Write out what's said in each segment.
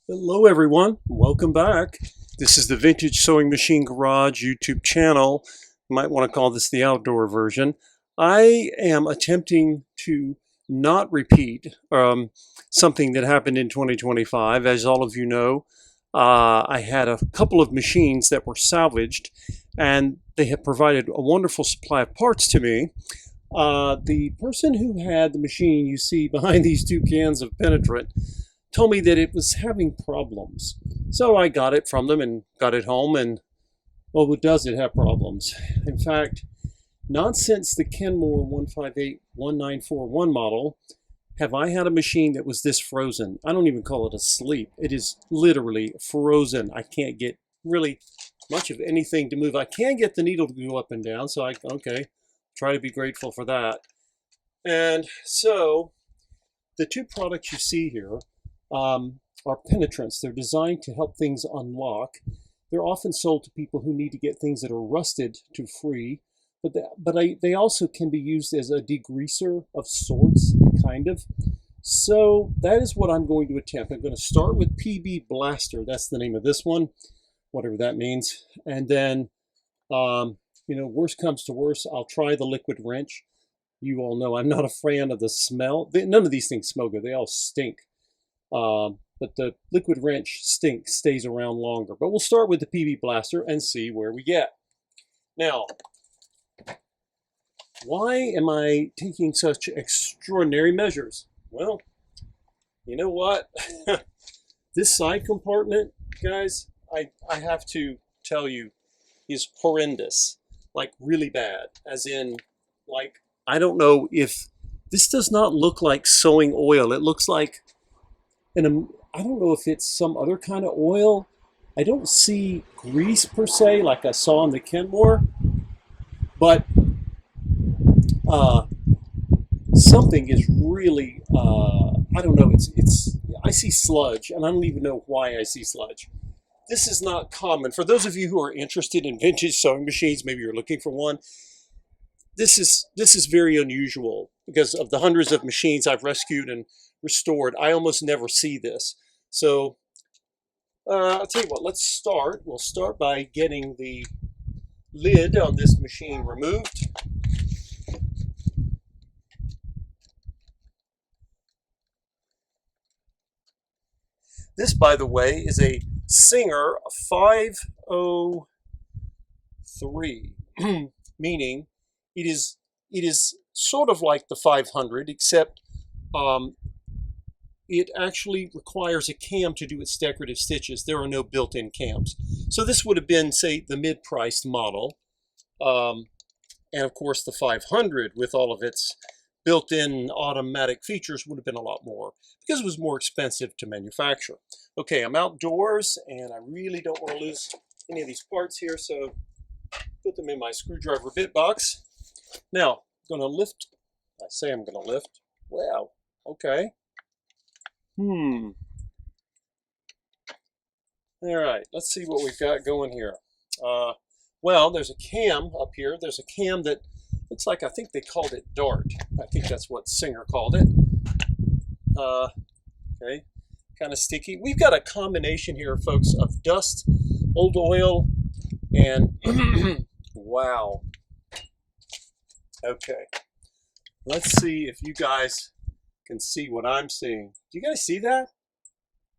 Hello everyone, welcome back. This is the Vintage Sewing Machine Garage YouTube channel. You might want to call this the outdoor version. I am attempting to not repeat something that happened in 2025. As all of you know, I had a couple of machines that were salvaged and they have provided a wonderful supply of parts to me. The person who had the machine you see behind these two cans of penetrant told me that it was having problems. So I got it from them and got it home, and well, does it have problems? In fact, not since the Kenmore 158191 model have I had a machine that was this frozen. I don't even call it asleep. It is literally frozen. I can't get really much of anything to move. I can get the needle to go up and down, so okay, try to be grateful for that. And so the two products you see here are penetrants. They're designed to help things unlock. They're often sold to people who need to get things that are rusted to free, but they also can be used as a degreaser of sorts, kind of. So that is what I'm going to attempt. I'm going to start with PB Blaster. That's the name of this one, whatever that means. And then, worst comes to worst, I'll try the liquid wrench. You all know I'm not a fan of the smell. None of these things smell good. They all stink. But the liquid wrench stays around longer. But we'll start with the PB Blaster and see where we get. Now, why am I taking such extraordinary measures? Well, you know what? This side compartment, guys, I have to tell you, is horrendous. Like, really bad. As in, like, I don't know if... This does not look like sewing oil. It looks like... I don't know if it's some other kind of oil. I don't see grease per se like I saw in the Kenmore, but something is really, I don't know, I see sludge, and I don't even know why I see sludge. This is not common. For those of you who are interested in vintage sewing machines, maybe you're looking for one, this is very unusual because of the hundreds of machines I've rescued and restored. I almost never see this. So I'll tell you what, let's start. We'll start by getting the lid on this machine removed. This, by the way, is a Singer 503, meaning it is sort of like the 500, except it actually requires a cam to do its decorative stitches. There are no built-in cams. So this would have been, say, the mid-priced model. And of course, the 500 with all of its built-in automatic features would have been a lot more because it was more expensive to manufacture. Okay, I'm outdoors and I really don't want to lose any of these parts here, so put them in my screwdriver bit box. Now, I'm going to lift. I say I'm going to lift. Wow, okay. All right, let's see what we've got going here. Well, there's a cam up here. There's a cam that looks like, I think they called it Dart. I think that's what Singer called it. Okay, kind of sticky. We've got a combination here, folks, of dust, old oil, and wow. Okay, let's see if you guys can see what I'm seeing. Do you guys see that?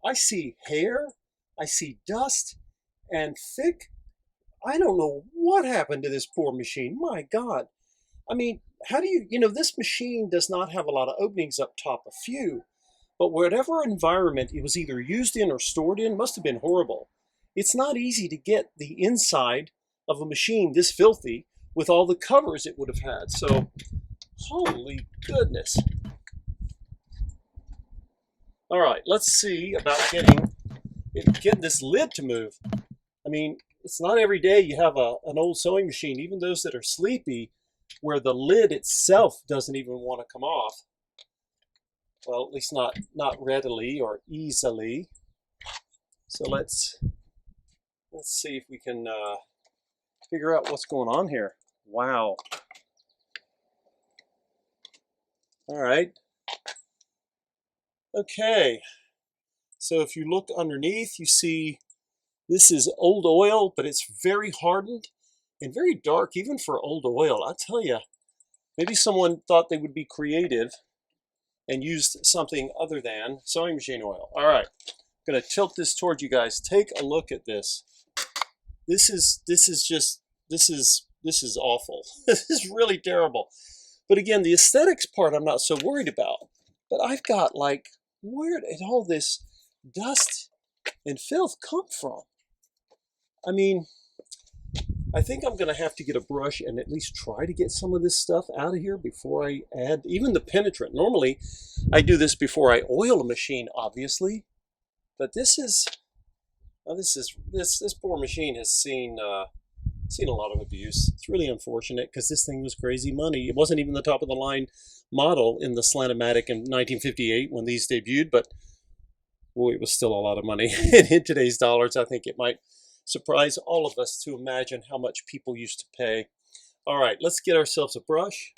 I see hair, I see dust, and thick. I don't know what happened to this poor machine. My God. I mean, how do this machine does not have a lot of openings up top, a few, but whatever environment it was either used in or stored in must have been horrible. It's not easy to get the inside of a machine this filthy with all the covers it would have had. So, holy goodness. All right, let's see about getting this lid to move. I mean, it's not every day you have an old sewing machine, even those that are sleepy, where the lid itself doesn't even want to come off. Well, at least not readily or easily. So let's see if we can figure out what's going on here. Wow. All right. Okay. So if you look underneath, you see this is old oil, but it's very hardened and very dark, even for old oil. I'll tell you, maybe someone thought they would be creative and used something other than sewing machine oil. All right, I'm gonna tilt this towards you guys. Take a look at this. This is awful. This is really terrible. But again, the aesthetics part I'm not so worried about. But I've got like, where did all this dust and filth come from? I mean, I think I'm going to have to get a brush and at least try to get some of this stuff out of here before I add even the penetrant. Normally, I do this before I oil a machine, obviously. But this poor machine has seen a lot of abuse. It's really unfortunate because this thing was crazy money. It wasn't even the top of the line model in the Slant-O-Matic in 1958 when these debuted, but boy, it was still a lot of money. And in today's dollars, I think it might surprise all of us to imagine how much people used to pay. All right, let's get ourselves a brush.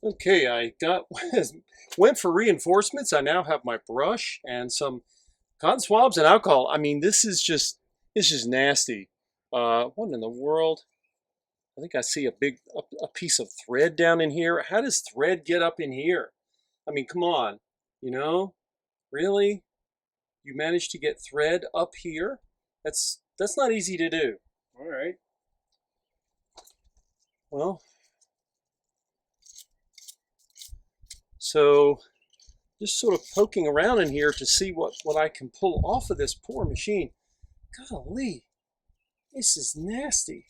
Okay, I went for reinforcements. I now have my brush and some cotton swabs and alcohol. I mean, this is nasty. What in the world? I think I see a piece of thread down in here. How does thread get up in here? I mean, come on, you know, really? You managed to get thread up here? That's not easy to do. All right. Well, so just sort of poking around in here to see what I can pull off of this poor machine. Golly, this is nasty.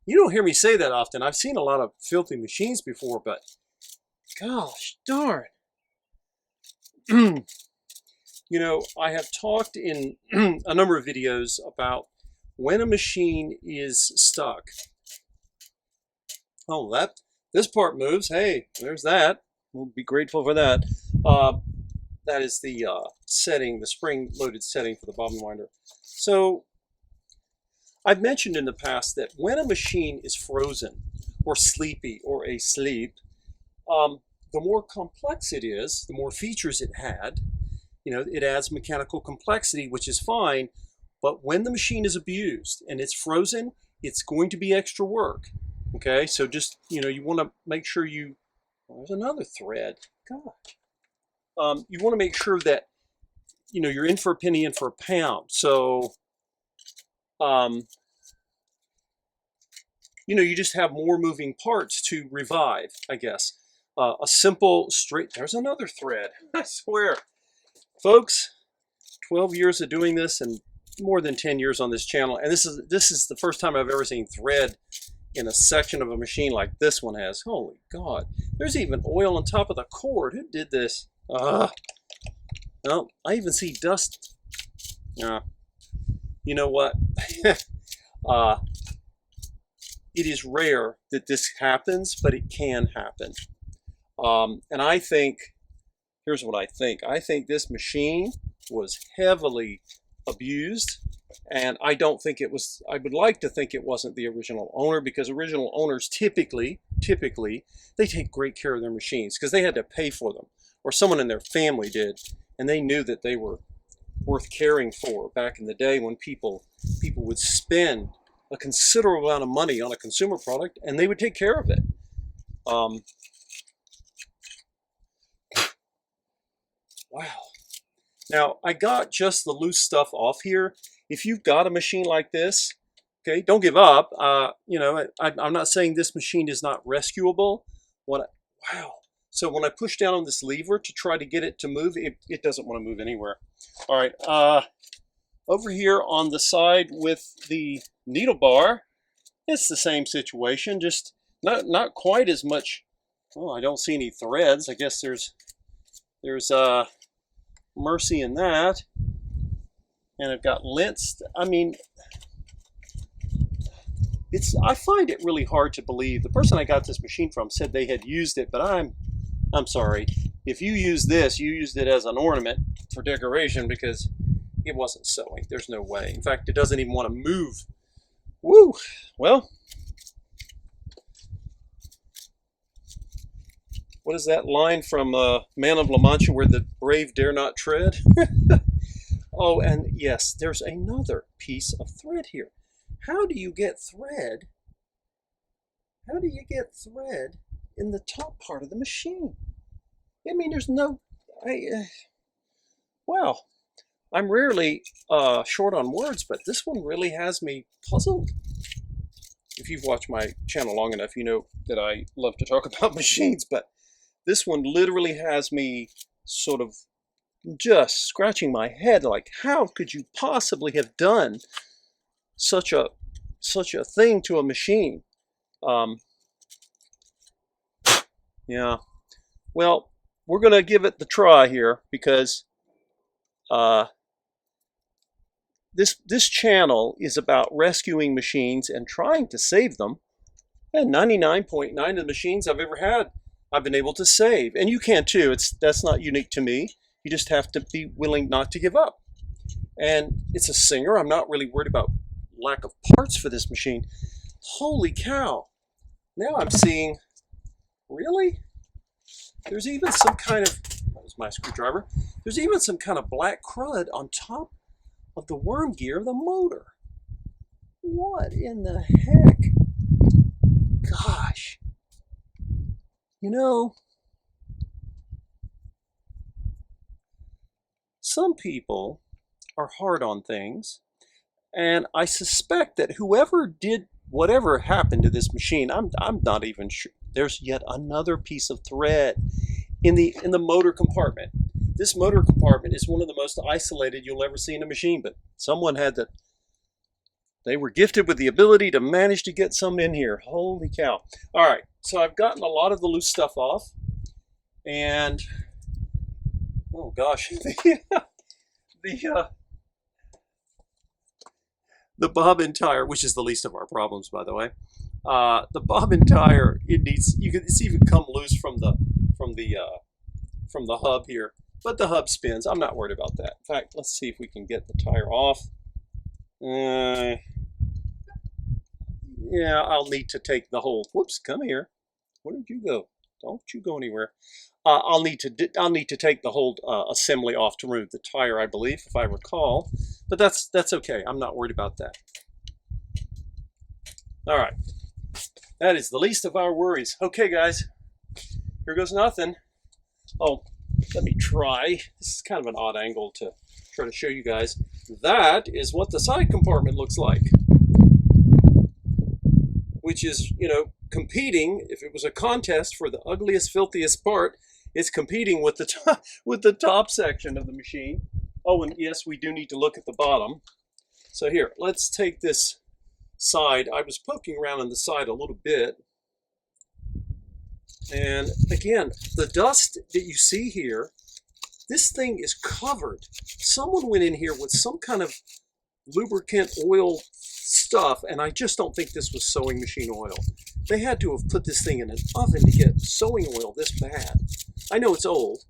You don't hear me say that often. I've seen a lot of filthy machines before, but gosh darn. You know, I have talked in a number of videos about when a machine is stuck. Oh, this part moves. Hey, there's that. We'll be grateful for that. That is the setting, the spring-loaded setting for the bobbin winder. So I've mentioned in the past that when a machine is frozen or sleepy or asleep, the more complex it is, the more features it had, you know, it adds mechanical complexity, which is fine. But when the machine is abused and it's frozen, it's going to be extra work. Okay, so just, you know, you want to make sure you, there's another thread. God. You want to make sure that, you know, you're in for a penny, in for a pound. So, you know, you just have more moving parts to revive, I guess. A simple straight, there's another thread, I swear. Folks, 12 years of doing this and more than 10 years on this channel. And this is the first time I've ever seen thread in a section of a machine like this one has. Holy God. There's even oil on top of the cord. Who did this? Well, I even see dust. You know what? It is rare that this happens, but it can happen. And I think, here's what I think. I think this machine was heavily abused, and I don't think it was, I would like to think it wasn't the original owner, because original owners typically, they take great care of their machines because they had to pay for them, or someone in their family did, and they knew that they were worth caring for back in the day when people would spend a considerable amount of money on a consumer product and they would take care of it. Wow. Now, I got just the loose stuff off here. If you've got a machine like this, okay, don't give up. You know, I'm not saying this machine is not rescuable. Wow. So when I push down on this lever to try to get it to move, it doesn't want to move anywhere. All right. Over here on the side with the needle bar, it's the same situation, just not quite as much. Oh, I don't see any threads. I guess there's mercy in that. And I've got lints. I mean, I find it really hard to believe. The person I got this machine from said they had used it, but I'm sorry. If you use this, you used it as an ornament for decoration, because it wasn't sewing. There's no way. In fact, it doesn't even want to move. Woo! Well, what is that line from Man of La Mancha, where the brave dare not tread? Oh, and yes, there's another piece of thread here. How do you get thread? How do you get thread in the top part of the machine? I mean, there's no, wow. I'm rarely short on words, but this one really has me puzzled. If you've watched my channel long enough, you know that I love to talk about machines, but this one literally has me sort of just scratching my head, like, how could you possibly have done such a thing to a machine? Yeah, well, we're gonna give it the try here, because this channel is about rescuing machines and trying to save them. And 99.9 of the machines I've ever had, I've been able to save, and you can too. That's not unique to me. You just have to be willing not to give up. And it's a Singer. I'm not really worried about lack of parts for this machine. Holy cow. Now I'm seeing, really? There's even some kind of, that was my screwdriver. There's even some kind of black crud on top of the worm gear of the motor. What in the heck? Gosh. You know, some people are hard on things, and I suspect that whoever did whatever happened to this machine, I'm not even sure. There's yet another piece of thread in the motor compartment. This motor compartment is one of the most isolated you'll ever see in a machine, but someone had the, they were gifted with the ability to manage to get some in here. Holy cow. All right, so I've gotten a lot of the loose stuff off, and oh gosh, the bobbin tire, which is the least of our problems, by the way. The bobbin tire, it's even come loose from the hub here, but the hub spins. I'm not worried about that. In fact, let's see if we can get the tire off. Yeah, I'll need to take the whole. Whoops, come here. Where did you go? Don't you go anywhere. I'll need to take the whole assembly off to remove the tire, I believe, if I recall. But that's okay. I'm not worried about that. All right, that is the least of our worries. Okay, guys, here goes nothing. Oh, let me try. This is kind of an odd angle to try to show you guys. That is what the side compartment looks like, which is, you know, competing. If it was a contest for the ugliest, filthiest part, it's competing with the top section of the machine. Oh, and yes, we do need to look at the bottom. So here, let's take this side. I was poking around on the side a little bit. And again, the dust that you see here, this thing is covered. Someone went in here with some kind of lubricant oil stuff, and I just don't think this was sewing machine oil. They had to have put this thing in an oven to get sewing oil this bad. I know it's old,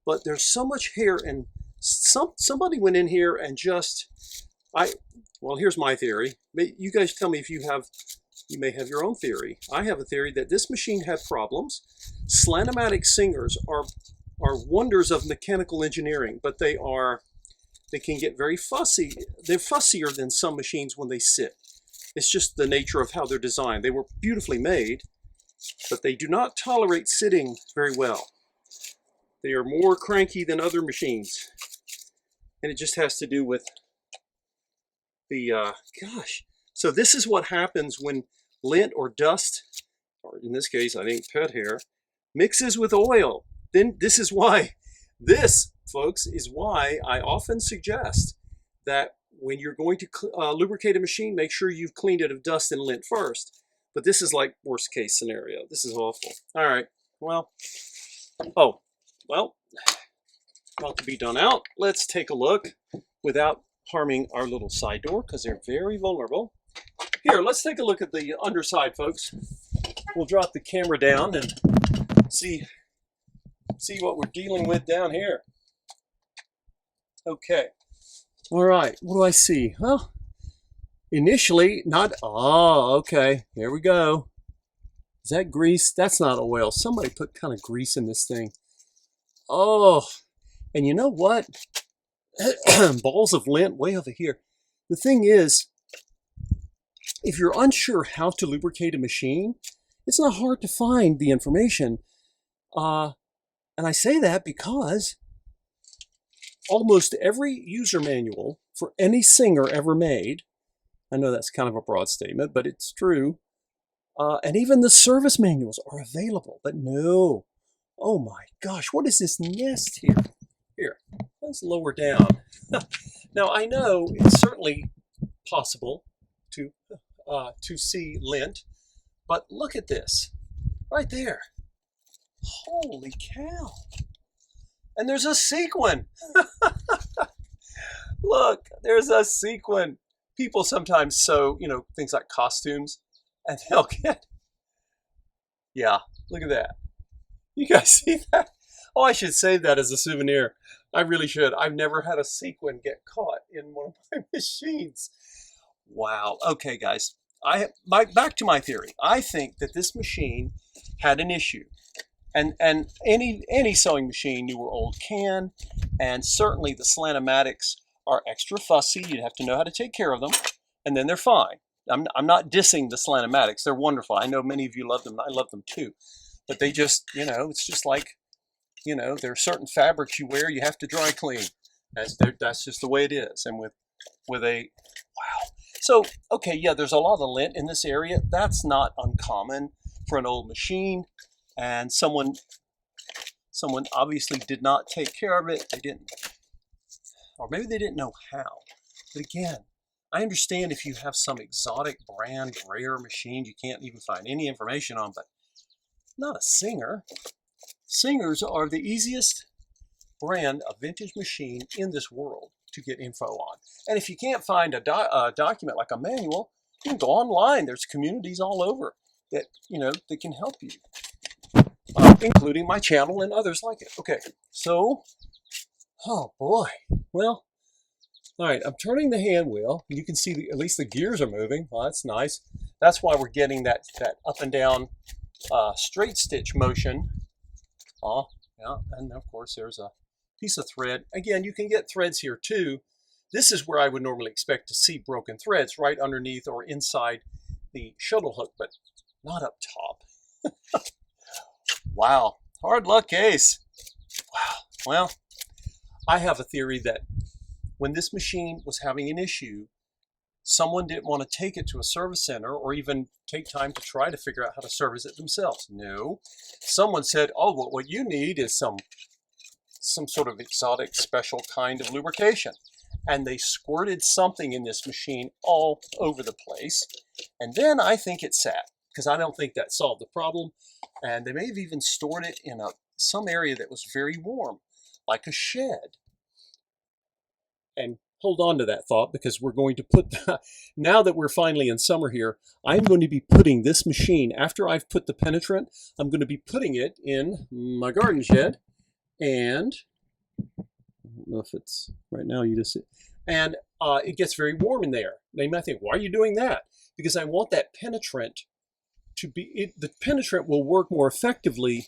but there's so much hair, and somebody went in here and just, well, here's my theory. You guys tell me if you may have your own theory. I have a theory that this machine had problems. Slant-o-matic Singers are wonders of mechanical engineering, but they can get very fussy. They're fussier than some machines when they sit. It's just the nature of how they're designed. They were beautifully made, but they do not tolerate sitting very well. They are more cranky than other machines. And it just has to do with the, gosh. So this is what happens when lint or dust, or in this case, I think pet hair, mixes with oil. Then this is why, folks, is why I often suggest that when you're going to lubricate a machine, make sure you've cleaned it of dust and lint first. But this is like worst case scenario. This is awful. All right, well, not to be done out, let's take a look without harming our little side door, because they're very vulnerable. Here, let's take a look at the underside, folks. We'll drop the camera down and see what we're dealing with down here. Okay. All right, what do I see? Well, initially, okay, here we go. Is that grease? That's not oil. Somebody put kind of grease in this thing. Oh, and you know what? Balls of lint way over here. The thing is, if you're unsure how to lubricate a machine, it's not hard to find the information. And I say that because almost every user manual for any Singer ever made, I know that's kind of a broad statement, but it's true, and even the service manuals are available, but no. Oh my gosh, what is this nest here? Here, let's lower down. Now I know it's certainly possible to see lint, but look at this, right there. Holy cow. And there's a sequin. Look, there's a sequin. People sometimes sew, things like costumes, and they'll get, yeah, look at that. You guys see that? Oh, I should save that as a souvenir. I really should. I've never had a sequin get caught in one of my machines. Wow. Okay, guys. Back to my theory. I think that this machine had an issue. And any sewing machine, new or old, can. And certainly the Slantomatics are extra fussy. You'd have to know how to take care of them. And then they're fine. I'm not dissing the Slantomatics. They're wonderful. I know many of you love them. I love them too. But they just, it's just like, there are certain fabrics you wear you have to dry clean. That's just the way it is. And with a, wow. So, okay, yeah, there's a lot of lint in this area. That's not uncommon for an old machine. And someone obviously did not take care of it. They didn't, or maybe they didn't know how. But again, I understand if you have some exotic brand, rare machine you can't even find any information on, but not a Singer. Singers are the easiest brand of vintage machine in this world to get info on. And if you can't find a document like a manual, you can go online. There's communities all over that, that can help you, including my channel and others like it. Okay, so, oh boy. Well, all right, I'm turning the hand wheel. You can see at least the gears are moving. Well, that's nice. That's why we're getting that up and down straight stitch motion. Oh, yeah, and of course there's a piece of thread. Again, you can get threads here too. This is where I would normally expect to see broken threads, right underneath or inside the shuttle hook, but not up top. Wow, hard luck case. Wow, well, I have a theory that when this machine was having an issue, someone didn't want to take it to a service center or even take time to try to figure out how to service it themselves. No, someone said, oh, well, what you need is some sort of exotic special kind of lubrication. And they squirted something in this machine all over the place. And then I think it sat, because I don't think that solved the problem. And they may have even stored it in some area that was very warm, like a shed. And hold on to that thought, because we're going to put, now that we're finally in summer here, I'm going to be putting this machine, after I've put the penetrant, I'm going to be putting it in my garden shed. And I don't know if it's right now, you just see, and it gets very warm in there. Now you might think, why are you doing that? Because I want that penetrant to be, the penetrant will work more effectively.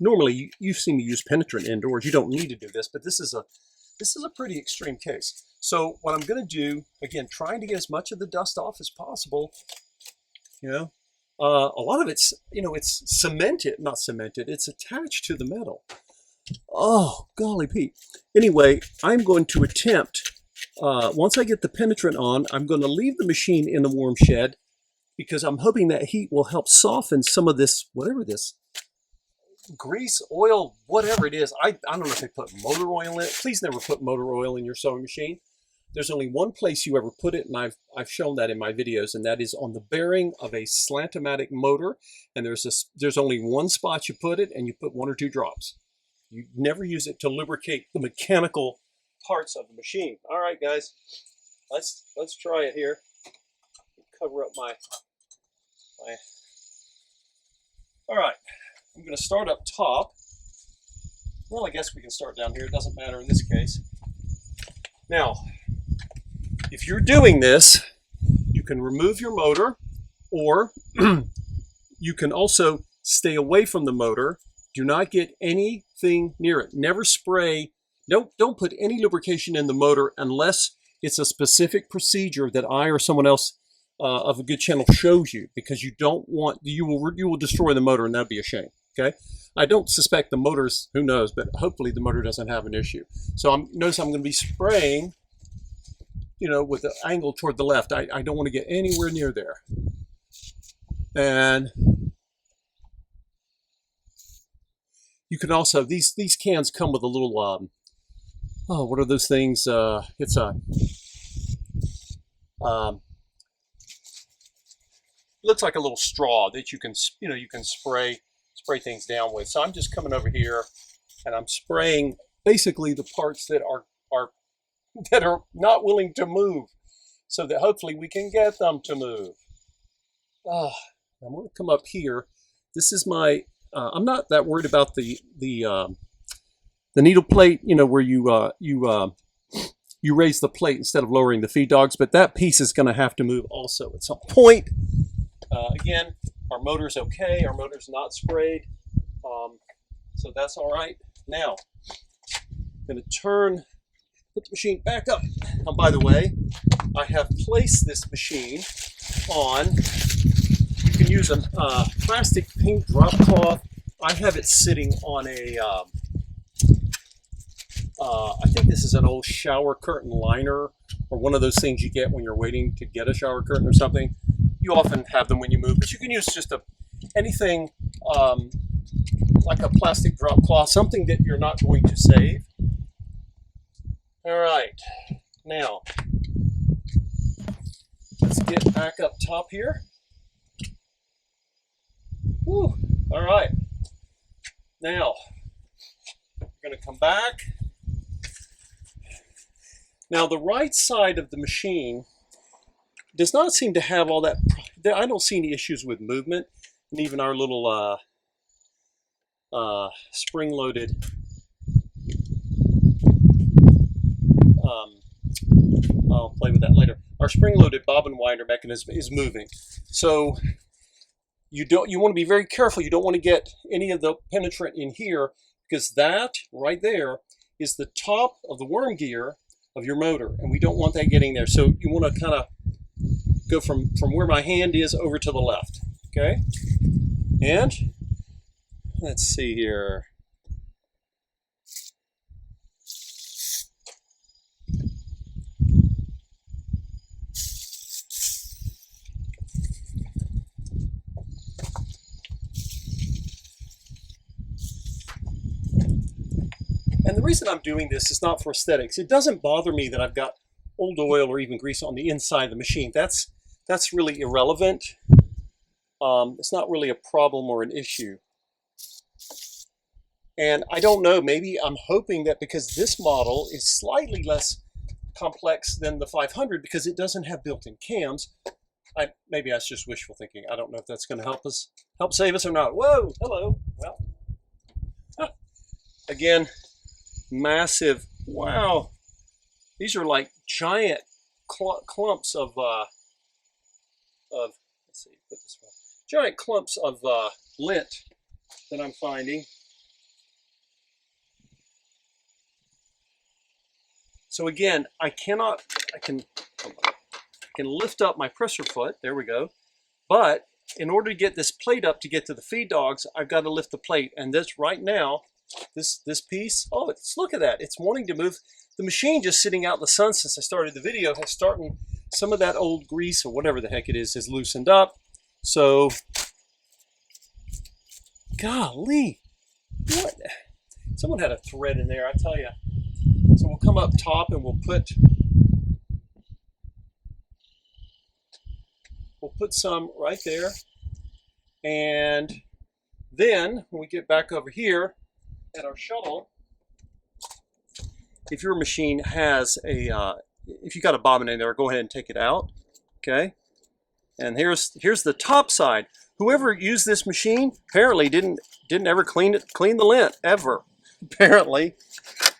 Normally, you've seen me use penetrant indoors. You don't need to do this, but this is a pretty extreme case. So what I'm going to do, again, trying to get as much of the dust off as possible. A lot of it's, it's cemented, not cemented, it's attached to the metal. Oh, golly Pete. Anyway, I'm going to attempt, once I get the penetrant on, I'm going to leave the machine in the warm shed, because I'm hoping that heat will help soften some of this, whatever this, grease, oil, whatever it is. I don't know if they put motor oil in it. Please never put motor oil in your sewing machine. There's only one place you ever put it, and I've shown that in my videos, and that is on the bearing of a Slantomatic motor. And there's only one spot you put it, and you put 1 or 2 drops. You never use it to lubricate the mechanical parts of the machine. All right, guys, let's try it here. Cover up my. All right. I'm going to start up top. Well, I guess we can start down here. It doesn't matter in this case. Now, if you're doing this, you can remove your motor, or You can also stay away from the motor. Do not get anything near it. Never spray. Don't put any lubrication in the motor unless it's a specific procedure that I or someone else of a good channel shows you, because you don't want, you will destroy the motor, and that'd be a shame. Okay, I don't suspect the motor's, who knows, but hopefully the motor doesn't have an issue. So notice I'm going to be spraying, you know, with the angle toward the left. I don't want to get anywhere near there. And you can also, these cans come with a little, oh, what are those things? It's a, looks like a little straw that you can, you know, you can spray things down with. So I'm just coming over here and I'm spraying basically the parts that are not willing to move, so that hopefully we can get them to move. I'm going to come up here. This is my, I'm not that worried about the needle plate, you know, where you raise the plate instead of lowering the feed dogs, but that piece is going to have to move also at some point. Again, our motor's okay. Our motor's not sprayed, so that's all right. Now, I'm going to put the machine back up. And by the way, I have placed this machine on, you can use a plastic pink drop cloth. I have it sitting on a, I think this is an old shower curtain liner, or one of those things you get when you're waiting to get a shower curtain or something. You often have them when you move, but you can use just anything like a plastic drop cloth, something that you're not going to save. All right, now let's get back up top here. Whew. All right, now we're going to come back. Now the right side of the machine does not seem to have all that. I don't see any issues with movement, and even our little spring-loaded I'll play with that later. Our spring-loaded bobbin winder mechanism is moving, so you want to be very careful. You don't want to get any of the penetrant in here, because that right there is the top of the worm gear of your motor, and we don't want that getting there. So you want to kind of go from where my hand is over to the left. Okay, and let's see here. And the reason I'm doing this is not for aesthetics. It doesn't bother me that I've got old oil or even grease on the inside of the machine. That's really irrelevant. It's not really a problem or an issue. And I don't know, maybe I'm hoping that because this model is slightly less complex than the 500 because it doesn't have built-in cams. Maybe that's just wishful thinking. I don't know if that's going to help save us or not. Whoa, hello. Well, again, massive. Wow, these are like giant clumps of let's see, put this one. Giant clumps of lint that I'm finding. So again, I can lift up my presser foot, there we go. But in order to get this plate up to get to the feed dogs, I've got to lift the plate. And this right now, this piece, oh, look at that. It's wanting to move. The machine just sitting out in the sun since I started the video has started, some of that old grease or whatever the heck it is has loosened up. So, golly, what? Someone had a thread in there, I tell you. So we'll come up top and we'll put some right there. And then when we get back over here at our shuttle, if your machine has a, if you got a bobbin in there, go ahead and take it out, okay? And here's the top side. Whoever used this machine apparently didn't ever clean the lint ever, apparently.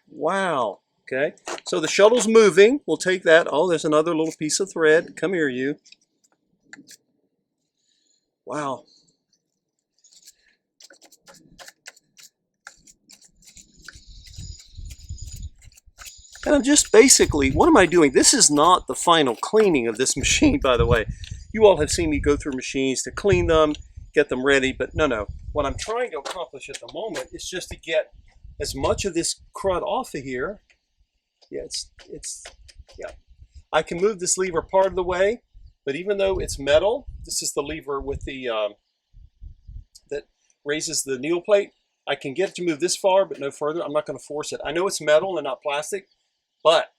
Wow. Okay, so the shuttle's moving. We'll take that. Oh, there's another little piece of thread. Come here, you. Wow. And I'm just basically, what am I doing? This is not the final cleaning of this machine, by the way. You all have seen me go through machines to clean them, get them ready, but no. What I'm trying to accomplish at the moment is just to get as much of this crud off of here. Yeah, yeah. I can move this lever part of the way, but even though it's metal, this is the lever with the, that raises the needle plate. I can get it to move this far, but no further. I'm not going to force it. I know it's metal and not plastic, but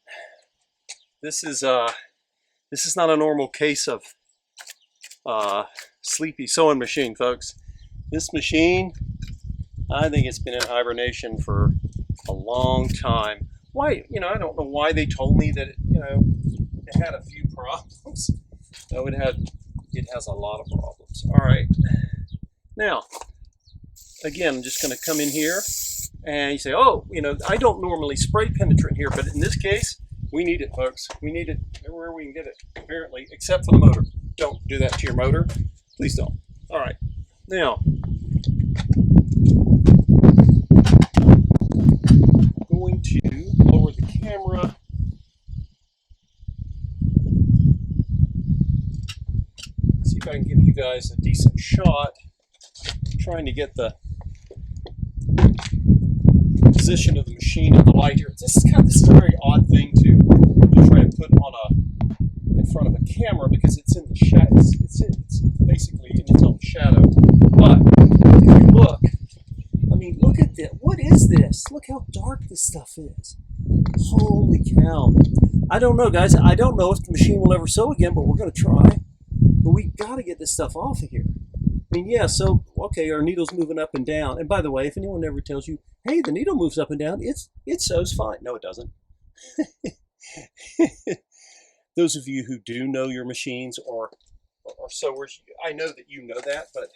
this is not a normal case of sleepy sewing machine, folks. This machine, I think it's been in hibernation for a long time. Why? I don't know why they told me that it had a few problems. No, it has a lot of problems. All right. Now, again, I'm just going to come in here and you say, oh, I don't normally spray penetrant here, but in this case, we need it, folks. We need it everywhere we can get it, apparently, except for the motor. Don't do that to your motor. Please don't. All right. Now, I'm going to lower the camera. See if I can give you guys a decent shot. I'm trying to get the position of the machine in the light here. This is a very odd thing to try to put on in front of a camera because it's in the shadow. It's basically in its own shadow. But if you look, look at this. What is this? Look how dark this stuff is. Holy cow! I don't know, guys. I don't know if the machine will ever sew again, but we're going to try. But we got to get this stuff off of here. Yeah, so, okay, our needle's moving up and down. And by the way, if anyone ever tells you, hey, the needle moves up and down, it sews fine. No, it doesn't. Those of you who do know your machines or sewers, I know that you know that, but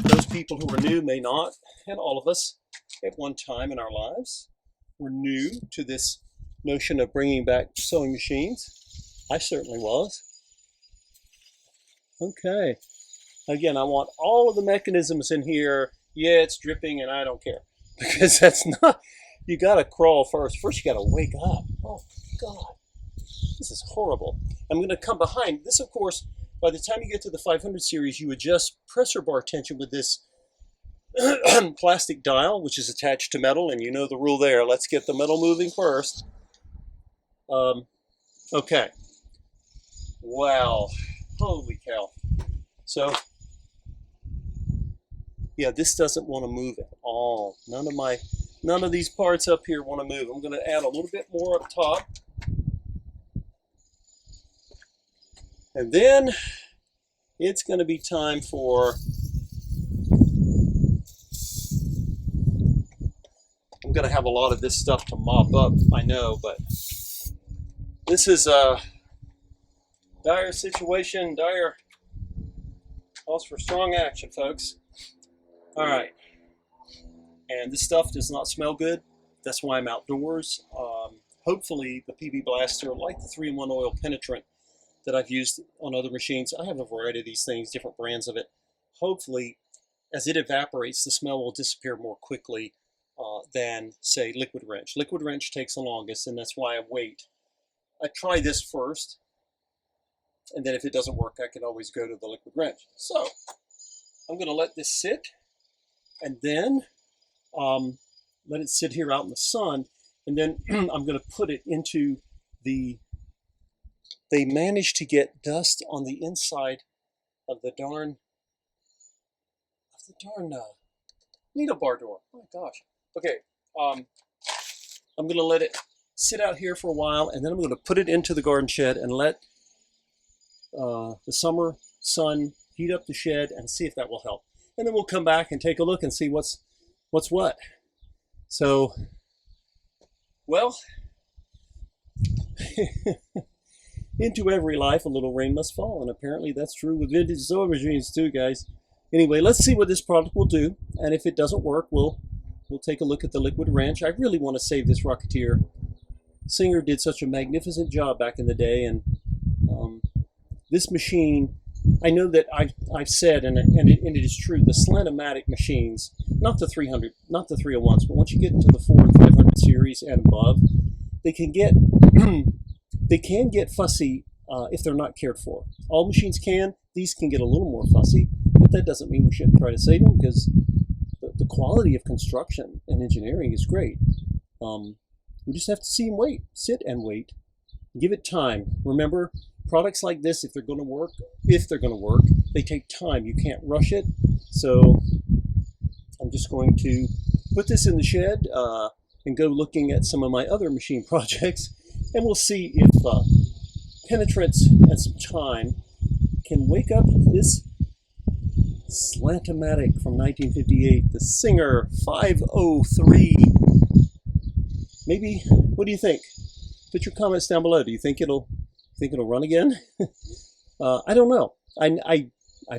those people who are new may not. And all of us, at one time in our lives, were new to this notion of bringing back sewing machines. I certainly was. Okay. Again, I want all of the mechanisms in here. Yeah, it's dripping and I don't care. Because that's not, you gotta crawl first. First you gotta wake up. Oh God, this is horrible. I'm gonna come behind. This, of course, by the time you get to the 500 series, you adjust pressure bar tension with this plastic dial, which is attached to metal, and you know the rule there. Let's get the metal moving first. Okay. Wow. Holy cow. So, yeah, this doesn't want to move at all. None of these parts up here want to move. I'm going to add a little bit more up top. And then it's going to be time for, I'm going to have a lot of this stuff to mop up, I know, but this is a dire situation, dire calls for strong action, folks. All right. And this stuff does not smell good. That's why I'm outdoors. Hopefully the PB Blaster, like the 3-in-1 oil penetrant that I've used on other machines, I have a variety of these things, different brands of it. Hopefully, as it evaporates, the smell will disappear more quickly than, say, liquid wrench. Liquid wrench takes the longest, and that's why I wait. I try this first, and then if it doesn't work, I can always go to the liquid wrench. So, I'm going to let this sit, and then let it sit here out in the sun, and then I'm going to put it into the, they managed to get dust on the inside of the darn needle bar door. Oh my gosh. Okay, I'm going to let it sit out here for a while, and then I'm going to put it into the garden shed and let the summer sun heat up the shed and see if that will help. And then we'll come back and take a look and see what's what. So, well, into every life a little rain must fall, and apparently that's true with vintage sewing machines too, guys. Anyway, let's see what this product will do, and if it doesn't work, we'll take a look at the liquid wrench. I really want to save this Rocketeer. Singer did such a magnificent job back in the day, and this machine, I know that I've said, and it is true, the Slant-O-Matic machines, not the 300, not the 301s, but once you get into the 400 and 500 series and above, they can get they can get fussy if they're not cared for. All machines can. These can get a little more fussy, but that doesn't mean we shouldn't try to save them, because the quality of construction and engineering is great. We just have to sit and wait, give it time. Remember, products like this, if they're going to work, they take time. You can't rush it. So I'm just going to put this in the shed and go looking at some of my other machine projects, and we'll see if penetrants and some time can wake up this Slantomatic from 1958, the Singer 503. Maybe, what do you think? Put your comments down below. Do you think it'll run again? I don't know. I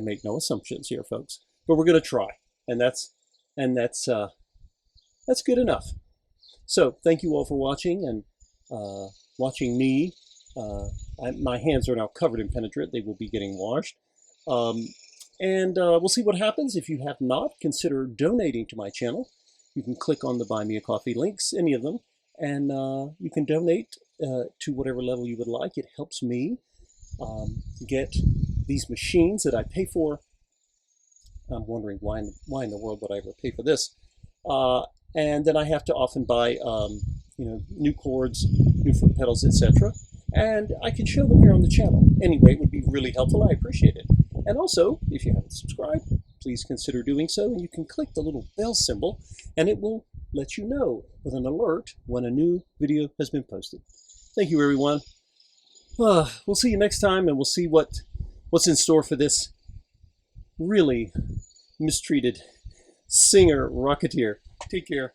make no assumptions here, folks, but we're going to try, and that's good enough. So thank you all for watching and watching me. My hands are now covered in penetrant. They will be getting washed. And we'll see what happens. If you have not, consider donating to my channel. You can click on the Buy Me a Coffee links, any of them, and you can donate to whatever level you would like. It helps me get these machines that I pay for. I'm wondering why in the world would I ever pay for this? And then I have to often buy new cords, new foot pedals, etc. And I can show them here on the channel. Anyway, it would be really helpful. I appreciate it. And also, if you haven't subscribed, please consider doing so. And you can click the little bell symbol, and it will let you know with an alert when a new video has been posted. Thank you, everyone. We'll see you next time, and we'll see what's in store for this really mistreated Singer Rocketeer. Take care.